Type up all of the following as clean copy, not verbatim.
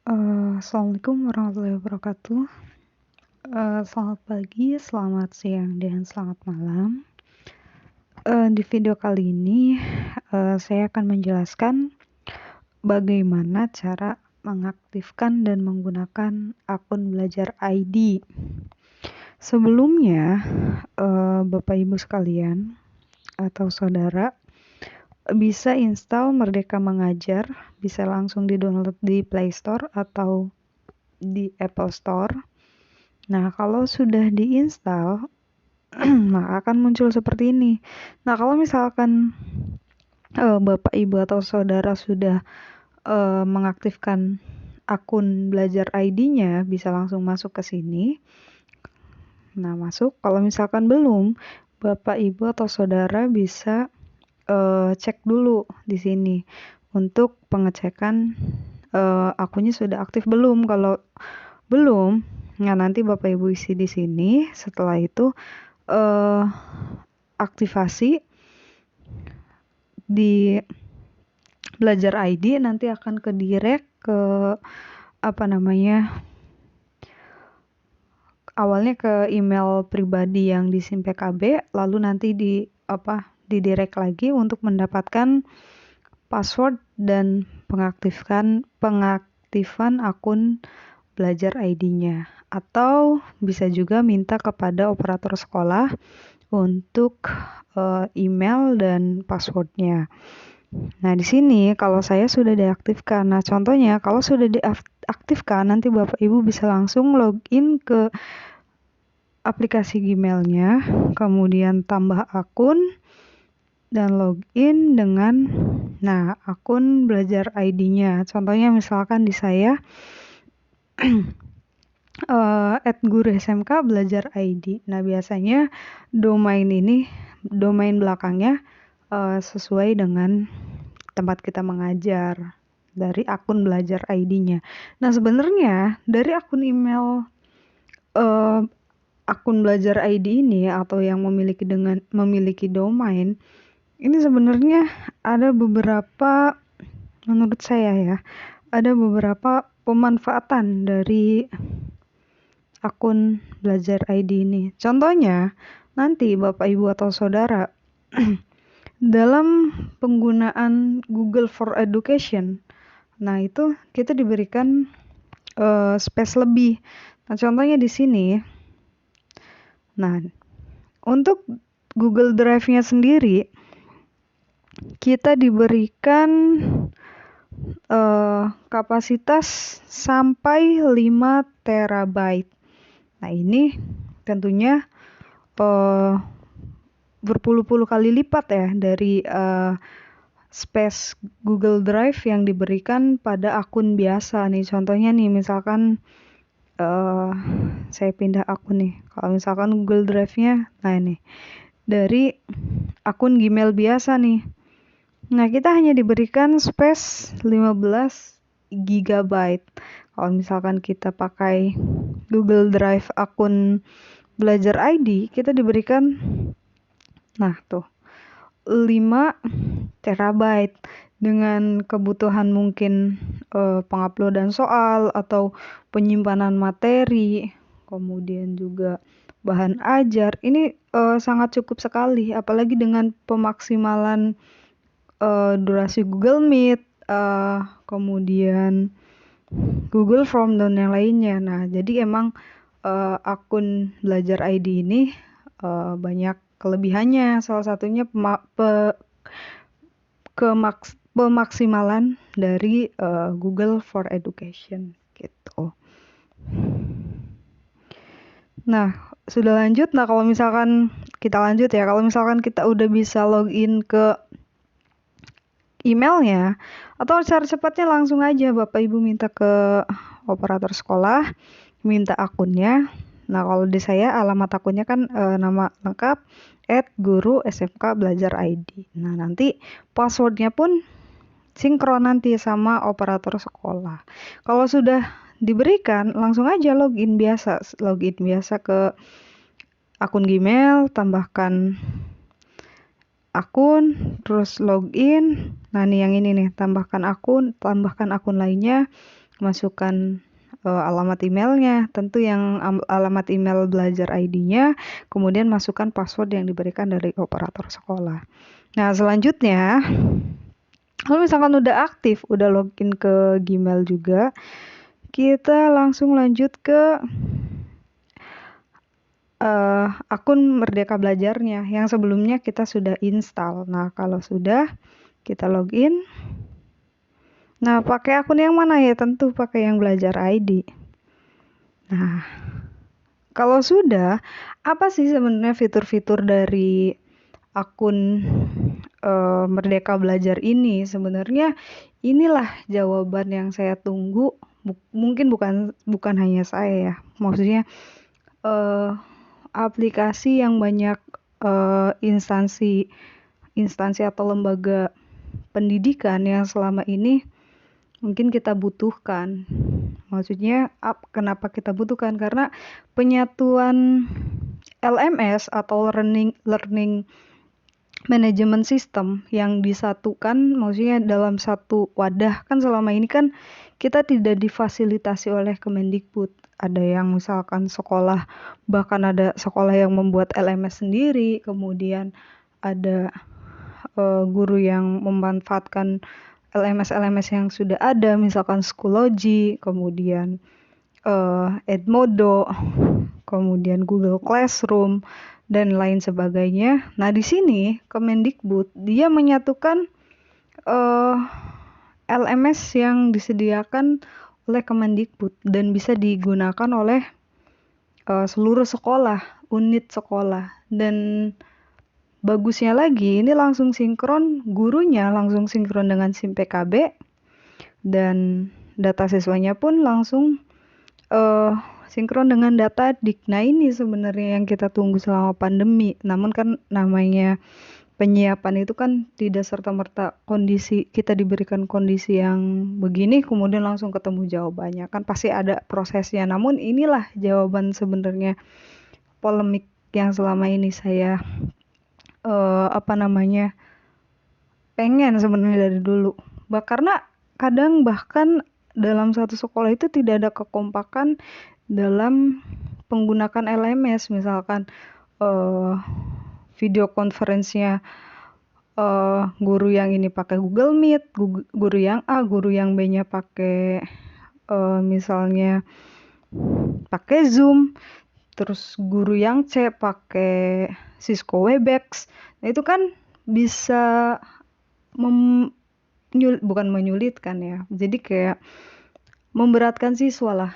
Assalamualaikum warahmatullahi wabarakatuh. Selamat pagi, selamat siang, dan selamat malam. Di video kali ini, saya akan menjelaskan bagaimana cara mengaktifkan dan menggunakan akun Belajar ID. Sebelumnya, Bapak Ibu sekalian atau saudara bisa install Merdeka Mengajar, bisa langsung di-download di Play Store atau di Apple Store. Nah, kalau sudah diinstal, maka akan muncul seperti ini. Nah, kalau misalkan Bapak, Ibu, atau Saudara sudah mengaktifkan akun Belajar ID-nya, bisa langsung masuk ke sini. Nah, masuk. Kalau misalkan belum, Bapak, Ibu, atau Saudara bisa cek dulu di sini untuk pengecekan akunnya sudah aktif belum. Kalau belum, nah nanti Bapak Ibu isi di sini. Setelah itu aktivasi di Belajar ID, nanti akan ke direct ke awalnya ke email pribadi yang di SIM PKB, lalu nanti di direct lagi untuk mendapatkan password dan pengaktifan akun Belajar ID-nya. Atau bisa juga minta kepada operator sekolah untuk email dan passwordnya. Nah, di sini kalau saya sudah diaktifkan. Nah, contohnya kalau sudah diaktifkan, nanti Bapak Ibu bisa langsung login ke aplikasi Gmail-nya, kemudian tambah akun dan login dengan akun Belajar ID-nya. Contohnya misalkan di saya @guru_smk Belajar ID. Nah, biasanya domain belakangnya sesuai dengan tempat kita mengajar dari akun Belajar ID-nya. Nah, sebenarnya dari akun email akun Belajar ID ini atau yang memiliki domain ini sebenarnya ada beberapa, menurut saya ya, ada beberapa pemanfaatan dari akun Belajar ID ini. Contohnya, nanti Bapak Ibu atau Saudara dalam penggunaan Google for Education, nah itu kita diberikan space lebih. Nah, contohnya di sini. Nah, untuk Google Drive-nya sendiri kita diberikan kapasitas sampai 5 terabyte. Nah, ini tentunya berpuluh-puluh kali lipat ya dari space Google Drive yang diberikan pada akun biasa nih. Contohnya nih, misalkan saya pindah akun nih. Kalau misalkan Google Drive-nya, nah ini dari akun Gmail biasa nih. Nah, kita hanya diberikan space 15 GB. Kalau misalkan kita pakai Google Drive akun Belajar ID, kita diberikan 5 terabyte dengan kebutuhan mungkin penguploadan soal atau penyimpanan materi, kemudian juga bahan ajar. Ini sangat cukup sekali, apalagi dengan pemaksimalan durasi Google Meet, kemudian Google Form dan yang lainnya. Nah, jadi emang akun Belajar ID ini banyak kelebihannya. Salah satunya pemaksimalan dari Google for Education gitu. Nah, sudah lanjut. Nah, kalau misalkan kita lanjut ya, kalau misalkan kita udah bisa login ke emailnya, atau cara cepatnya langsung aja Bapak Ibu minta ke operator sekolah, minta akunnya. Nah, kalau di saya alamat akunnya kan nama lengkap @guru_smk Belajar ID. Nah, nanti passwordnya pun sinkron nanti sama operator sekolah. Kalau sudah diberikan, langsung aja login biasa ke akun Gmail, tambahkan akun, terus login. Nah, nih yang ini nih, tambahkan akun lainnya, masukkan alamat emailnya, tentu yang alamat email belajar ID-nya, kemudian masukkan password yang diberikan dari operator sekolah. Nah, selanjutnya, kalau misalkan udah aktif, udah login ke Gmail juga, kita langsung lanjut ke akun Merdeka Belajarnya yang sebelumnya kita sudah install. Nah, kalau sudah, kita login. Nah, pakai akun yang mana ya? Tentu pakai yang Belajar ID. Nah, kalau sudah, apa sih sebenarnya fitur-fitur dari akun Merdeka Belajar ini? Sebenarnya inilah jawaban yang saya tunggu. Mungkin bukan hanya saya ya. Maksudnya aplikasi yang banyak instansi atau lembaga pendidikan yang selama ini mungkin kita butuhkan. Maksudnya kenapa kita butuhkan? Karena penyatuan LMS atau learning management system yang disatukan, maksudnya dalam satu wadah. Kan selama ini kan kita tidak difasilitasi oleh Kemendikbud. Ada yang misalkan sekolah, bahkan ada sekolah yang membuat LMS sendiri, kemudian ada guru yang memanfaatkan LMS yang sudah ada, misalkan Schoology, kemudian Edmodo, kemudian Google Classroom, dan lain sebagainya. Nah, di sini Kemendikbud dia menyatukan LMS yang disediakan oleh Kemendikbud dan bisa digunakan oleh seluruh sekolah, unit sekolah. Dan bagusnya lagi, ini langsung sinkron, gurunya langsung sinkron dengan SIM PKB, dan data siswanya pun langsung sinkron dengan data dik. Nah, ini sebenarnya yang kita tunggu selama pandemi. Namun kan namanya penyiapan itu kan tidak serta-merta kita diberikan kondisi yang begini kemudian langsung ketemu jawabannya. Kan pasti ada prosesnya. Namun inilah jawaban sebenarnya polemik yang selama ini saya pengen sebenarnya dari dulu. Karena kadang bahkan dalam satu sekolah itu tidak ada kekompakan dalam menggunakan LMS, misalkan video conference-nya guru yang ini pakai Google Meet, guru yang A, guru yang B-nya pakai misalnya pakai Zoom, terus guru yang C pakai Cisco Webex. Nah, itu kan bisa bukan menyulitkan ya. Jadi kayak memberatkan siswa lah.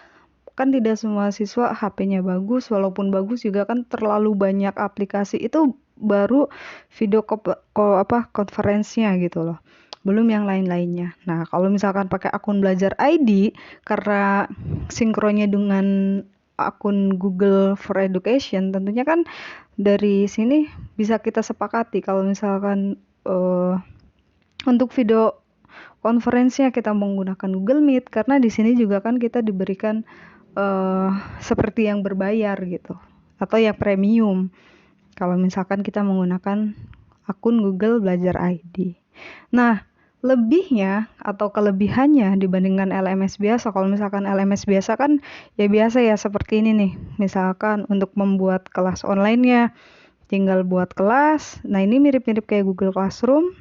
Kan tidak semua siswa HP-nya bagus, walaupun bagus juga kan terlalu banyak aplikasi. Itu baru video konferensinya gitu loh. Belum yang lain-lainnya. Nah, kalau misalkan pakai akun Belajar ID karena sinkronnya dengan akun Google for Education, tentunya kan dari sini bisa kita sepakati kalau misalkan untuk video konferensinya kita menggunakan Google Meet, karena di sini juga kan kita diberikan seperti yang berbayar gitu atau yang premium kalau misalkan kita menggunakan akun Google Belajar ID. Nah, lebihnya atau kelebihannya dibandingkan LMS biasa, kalau misalkan LMS biasa kan ya biasa ya seperti ini nih, misalkan untuk membuat kelas online-nya tinggal buat kelas. Nah, ini mirip-mirip kayak Google Classroom.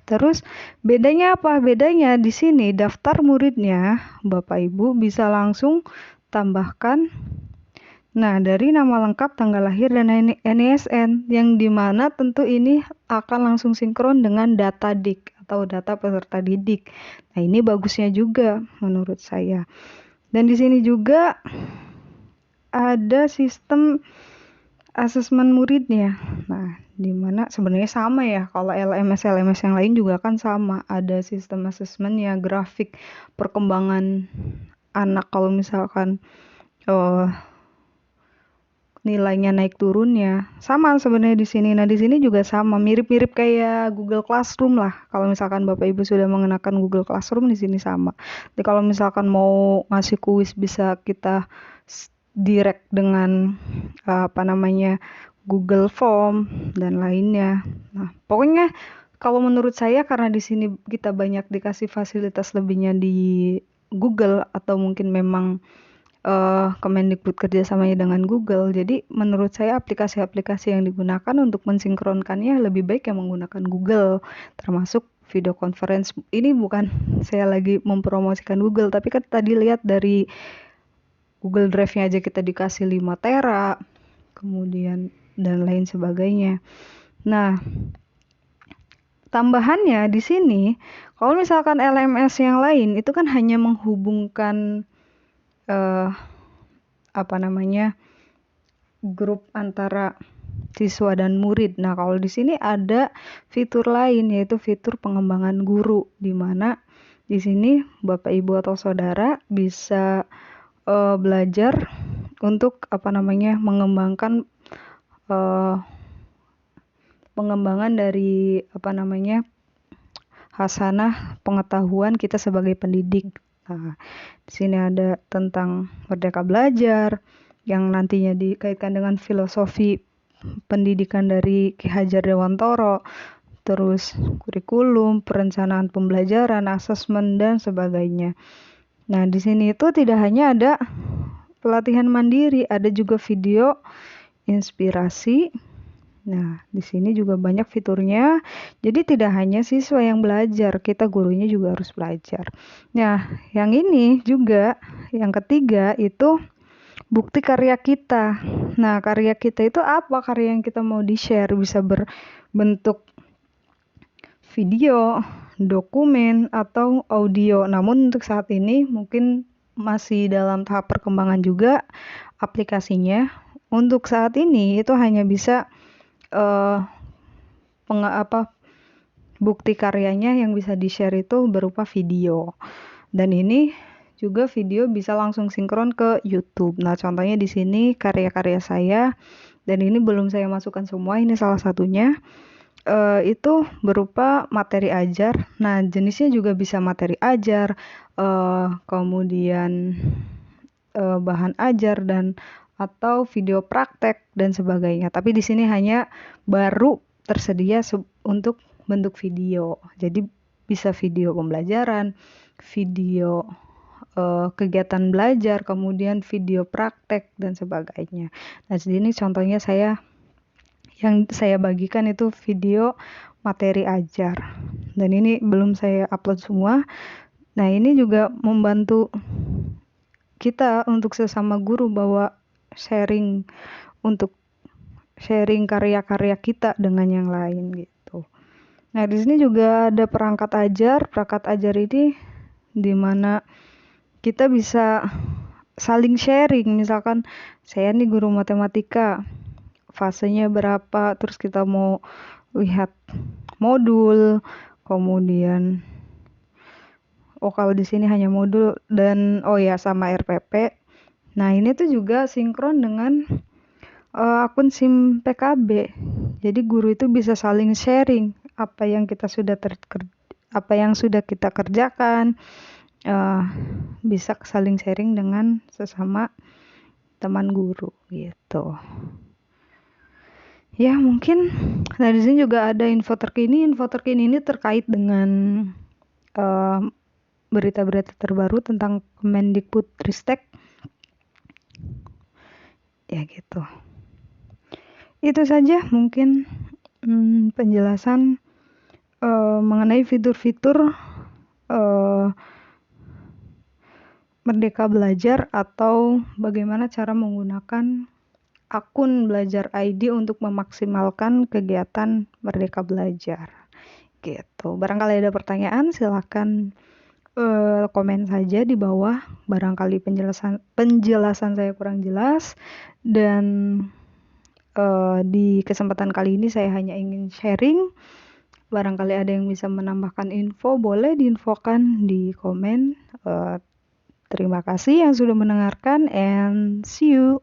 Terus bedanya apa? Bedanya di sini daftar muridnya Bapak Ibu bisa langsung tambahkan dari nama lengkap, tanggal lahir, dan NISN, yang dimana tentu ini akan langsung sinkron dengan data dik atau data peserta didik. Nah, ini bagusnya juga menurut saya. Dan di sini juga ada sistem asesmen muridnya. Nah, dimana sebenarnya sama ya, kalau LMS yang lain juga kan sama, ada sistem asesmennya, grafik perkembangan anak kalau misalkan nilainya naik turunnya sama sebenarnya di sini. Nah, di sini juga sama, mirip-mirip kayak Google Classroom lah. Kalau misalkan Bapak Ibu sudah mengenakan Google Classroom, di sini sama. Jadi kalau misalkan mau ngasih kuis bisa kita direct dengan Google Form dan lainnya. Nah, pokoknya kalau menurut saya karena di sini kita banyak dikasih fasilitas lebihnya di Google, atau mungkin memang Kemendikbud kerjasamanya dengan Google. Jadi menurut saya aplikasi-aplikasi yang digunakan untuk mensinkronkannya lebih baik yang menggunakan Google, termasuk video conference. Ini bukan saya lagi mempromosikan Google, tapi kan tadi lihat dari Google Drive-nya aja kita dikasih 5 tera, kemudian dan lain sebagainya. Nah, tambahannya di sini, kalau misalkan LMS yang lain itu kan hanya menghubungkan grup antara siswa dan murid. Nah, kalau di sini ada fitur lain, yaitu fitur pengembangan guru, di mana di sini Bapak Ibu atau Saudara bisa belajar untuk mengembangkan pengembangan dari hasanah pengetahuan kita sebagai pendidik. Nah, di sini ada tentang Merdeka Belajar yang nantinya dikaitkan dengan filosofi pendidikan dari Ki Hajar Dewantoro, terus kurikulum, perencanaan pembelajaran, asesmen dan sebagainya. Nah, di sini itu tidak hanya ada pelatihan mandiri, ada juga video inspirasi. Nah, di sini juga banyak fiturnya. Jadi tidak hanya siswa yang belajar, kita gurunya juga harus belajar. Nah, yang ini juga, yang ketiga itu bukti karya kita. Nah, karya kita itu apa? Karya yang kita mau di-share bisa berbentuk video, dokumen, atau audio. Namun untuk saat ini mungkin masih dalam tahap perkembangan juga aplikasinya. Untuk saat ini itu hanya bisa bukti karyanya yang bisa di-share itu berupa video. Dan ini juga video bisa langsung sinkron ke YouTube. Nah, contohnya di sini karya-karya saya, dan ini belum saya masukkan semua, ini salah satunya. Itu berupa materi ajar. Nah, jenisnya juga bisa materi ajar, kemudian bahan ajar, dan atau video praktek dan sebagainya. Tapi di sini hanya baru tersedia untuk bentuk video. Jadi bisa video pembelajaran, video kegiatan belajar, kemudian video praktek dan sebagainya. Nah, di sini contohnya yang saya bagikan itu video materi ajar. Dan ini belum saya upload semua. Nah, ini juga membantu kita untuk sesama guru bahwa untuk sharing karya-karya kita dengan yang lain gitu. Nah, di sini juga ada perangkat ajar. Perangkat ajar ini di mana kita bisa saling sharing. Misalkan saya nih guru matematika, fasenya berapa, terus kita mau lihat modul, kemudian kalau di sini hanya modul dan sama RPP. Nah, ini tuh juga sinkron dengan akun SIM PKB. Jadi guru itu bisa saling sharing apa yang sudah kita kerjakan, bisa saling sharing dengan sesama teman guru gitu. Ya, mungkin di sini juga ada info terkini. Info terkini ini terkait dengan berita-berita terbaru tentang Kemendikbudristek. Ya gitu. Itu saja mungkin penjelasan mengenai fitur-fitur Merdeka Belajar atau bagaimana cara menggunakan akun Belajar ID untuk memaksimalkan kegiatan Merdeka Belajar. Gitu. Barangkali ada pertanyaan, silakan komen saja di bawah. Barangkali penjelasan saya kurang jelas, dan di kesempatan kali ini saya hanya ingin sharing. Barangkali ada yang bisa menambahkan info, boleh diinfokan di komen. Terima kasih yang sudah mendengarkan, and see you.